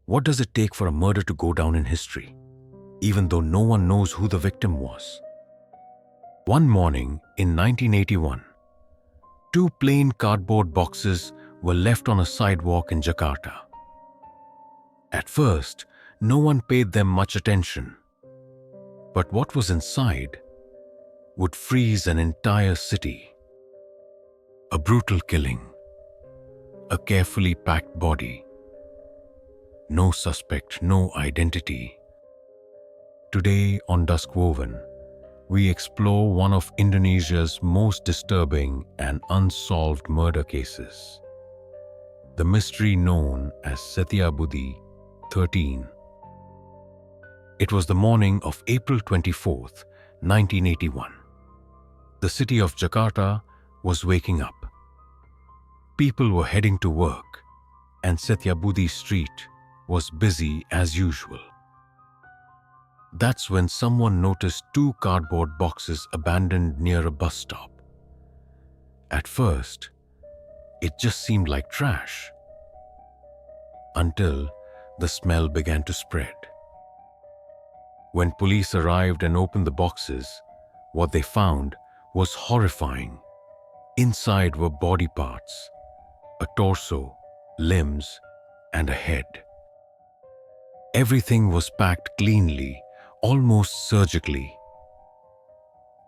What does it take for a murder to go down in history, even though no one knows who the victim was? One morning in 1981, two plain cardboard boxes were left on a sidewalk in Jakarta. At first, no one paid them much attention. But what was inside would freeze an entire city. A brutal killing, a carefully packed body, no suspect, no identity. Today on Duskwoven, we explore one of Indonesia's most disturbing and unsolved murder cases, the mystery known as Setiabudi 13. It was the morning of April 24th, 1981. The city of Jakarta was waking up. People were heading to work, and Setiabudi Street was busy as usual. That's when someone noticed two cardboard boxes abandoned near a bus stop. At first, it just seemed like trash, until the smell began to spread. When police arrived and opened the boxes, what they found was horrifying. Inside were body parts, a torso, limbs, and a head. Everything was packed cleanly, almost surgically.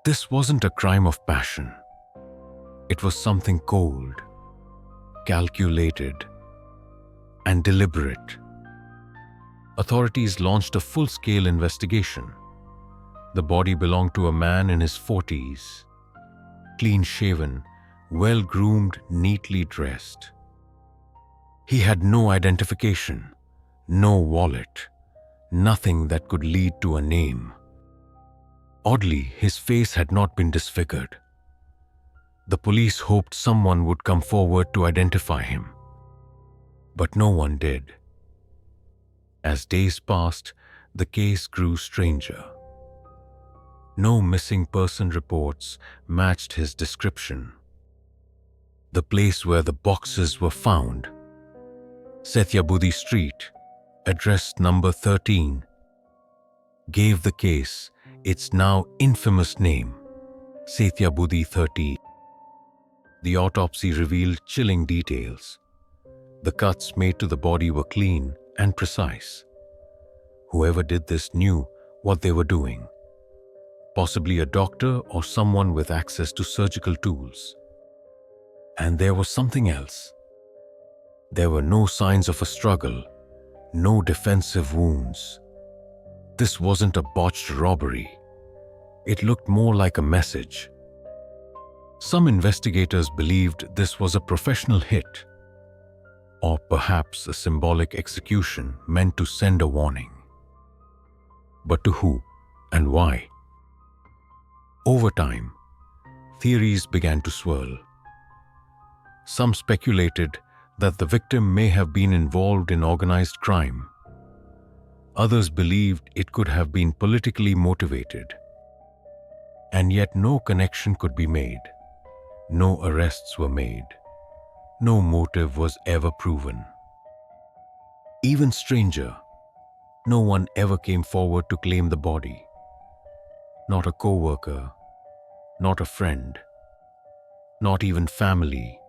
This wasn't a crime of passion. It was something cold, calculated, and deliberate. Authorities launched a full-scale investigation. The body belonged to a man in his 40s, clean-shaven, well-groomed, neatly dressed. He had no identification, no wallet, nothing that could lead to a name. Oddly, his face had not been disfigured. The police hoped someone would come forward to identify him, but no one did. As days passed, the case grew stranger. No missing person reports matched his description. The place where the boxes were found, Setiabudi Street, address number 13, gave the case its now infamous name, Setiabudi 13. The autopsy revealed chilling details. The cuts made to the body were clean and precise. Whoever did this knew what they were doing. Possibly a doctor or someone with access to surgical tools. And there was something else. There were no signs of a struggle, no defensive wounds. This wasn't a botched robbery. It looked more like a message. Some investigators believed this was a professional hit, or perhaps a symbolic execution meant to send a warning. But to who and why? Over time, theories began to swirl. Some speculated that the victim may have been involved in organized crime. Others believed it could have been politically motivated. And yet no connection could be made. No arrests were made. No motive was ever proven. Even stranger, no one ever came forward to claim the body. Not a co-worker, not a friend, not even family.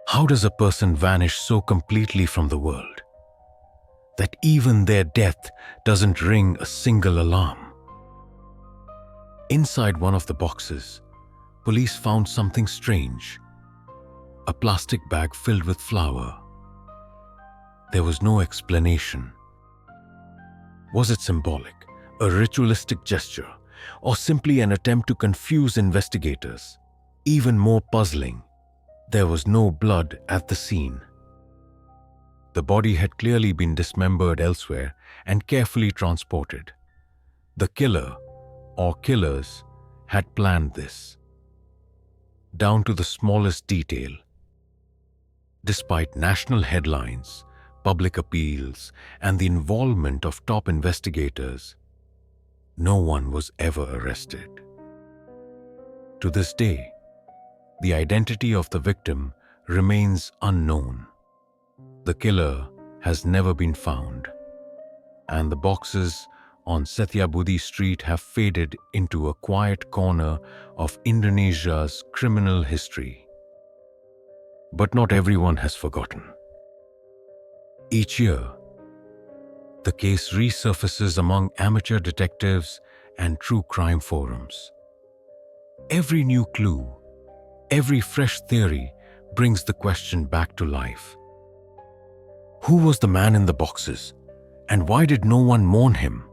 How does a person vanish so completely from the world that even their death doesn't ring a single alarm? Inside one of the boxes, police found something strange. A plastic bag filled with flour. There was no explanation. Was it symbolic, a ritualistic gesture, or simply an attempt to confuse investigators? Even more puzzling, there was no blood at the scene. The body had clearly been dismembered elsewhere and carefully transported. The killer, or killers, had planned this, down to the smallest detail. Despite national headlines, public appeals, and the involvement of top investigators, no one was ever arrested. To this day, the identity of the victim remains unknown. The killer has never been found, and the boxes on Setiabudi Street have faded into a quiet corner of Indonesia's criminal history. But not everyone has forgotten. Each year, the case resurfaces among amateur detectives and true crime forums. Every new clue, every fresh theory brings the question back to life. Who was the man in the boxes, and why did no one mourn him?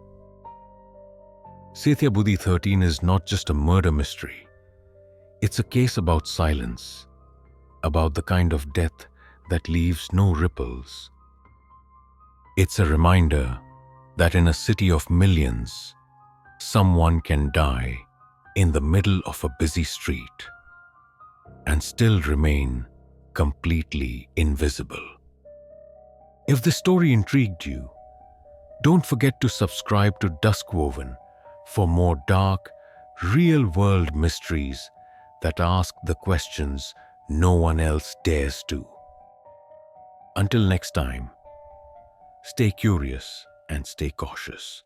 Setiabudi 13 is not just a murder mystery. It's a case about silence, about the kind of death that leaves no ripples. It's a reminder that in a city of millions, someone can die in the middle of a busy street and still remain completely invisible. If this story intrigued you, don't forget to subscribe to Duskwoven for more dark, real-world mysteries that ask the questions no one else dares to. Until next time, stay curious and stay cautious.